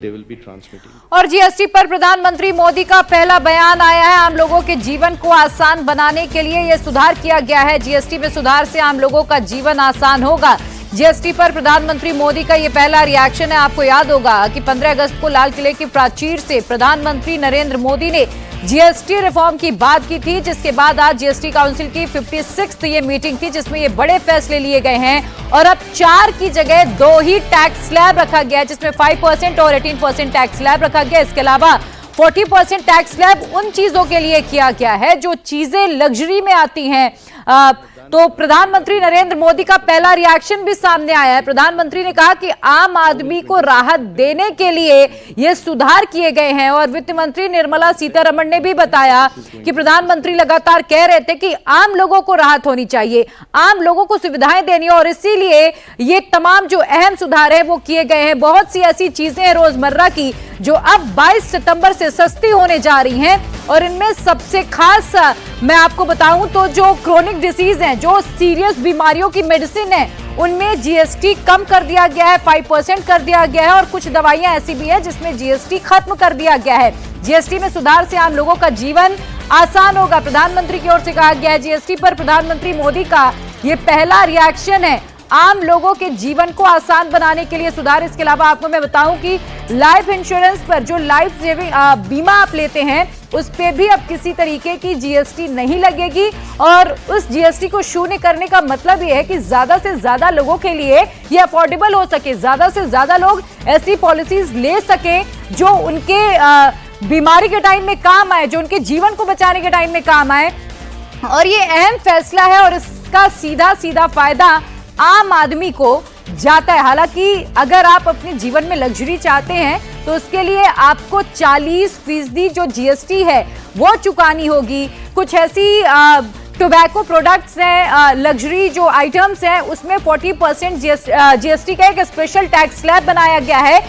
they will be transmitting. और GST पर प्रधानमंत्री मोदी का पहला बयान आया है। आम लोगों के जीवन को आसान बनाने के लिए यह सुधार किया गया है। जीएसटी में सुधार से आम लोगों का जीवन आसान होगा। जीएसटी पर प्रधानमंत्री मोदी का यह पहला रिएक्शन है। आपको याद होगा कि 15 अगस्त को लाल किले की प्राचीर से प्रधानमंत्री नरेंद्र मोदी ने जीएसटी रिफॉर्म की बात की थी, जिसके बाद आज जीएसटी काउंसिल की 56th ये मीटिंग थी, जिसमें ये बड़े फैसले लिए गए हैं। और अब 4 की जगह 2 ही टैक्स स्लैब रखा गया है, जिसमें 5% और 18% टैक्स स्लैब रखा गया। इसके अलावा 40% टैक्स स्लैब उन चीजों के लिए किया गया है जो चीजें लग्जरी में आती हैं। तो प्रधानमंत्री नरेंद्र मोदी का पहला रिएक्शन भी सामने आया है। प्रधानमंत्री ने कहा कि आम आदमी को राहत देने के लिए ये सुधार किए गए हैं। और वित्त मंत्री निर्मला सीतारमण ने भी बताया कि प्रधानमंत्री लगातार कह रहे थे कि आम लोगों को राहत होनी चाहिए, आम लोगों को सुविधाएं देनी है, और इसीलिए ये तमाम जो अहम सुधार है वो किए गए हैं। बहुत सी ऐसी चीजें हैं रोजमर्रा की जो अब 22 सितंबर से सस्ती होने जा रही हैं। और इनमें सबसे खास मैं आपको बताऊं तो जो क्रोनिक डिसीज हैं, जो सीरियस बीमारियों की मेडिसिन है, उनमें जीएसटी कम कर दिया गया है, 5% कर दिया गया है। और कुछ दवाइयां ऐसी भी है जिसमें जीएसटी खत्म कर दिया गया है। जीएसटी में सुधार से आम लोगों का जीवन आसान होगा, प्रधानमंत्री की ओर से कहा गया है। जीएसटी पर प्रधानमंत्री मोदी का ये पहला रिएक्शन है। आम लोगों के जीवन को आसान बनाने के लिए सुधार। इसके अलावा आपको मैं बताऊं कि लाइफ इंश्योरेंस पर जो लाइफ सेविंग बीमा आप लेते हैं, उस पे भी अब किसी तरीके की जीएसटी नहीं लगेगी। और उस जीएसटी को शून्य करने का मतलब ये है कि ज्यादा से ज्यादा लोगों के लिए ये अफोर्डेबल हो सके, ज्यादा से ज्यादा लोग ऐसी पॉलिसीज ले सके जो उनके बीमारी के टाइम में काम आए, जो उनके जीवन को बचाने के टाइम में काम आए। और ये अहम फैसला है और इसका सीधा सीधा फायदा आम आदमी को जाता है। हालांकि अगर आप अपने जीवन में लग्जरी चाहते हैं तो उसके लिए आपको 40% जो जीएसटी है वो चुकानी होगी। कुछ ऐसी टोबैको प्रोडक्ट्स हैं, लग्जरी जो आइटम्स हैं, उसमें 40% जीएसटी का एक स्पेशल टैक्स स्लैब बनाया गया है,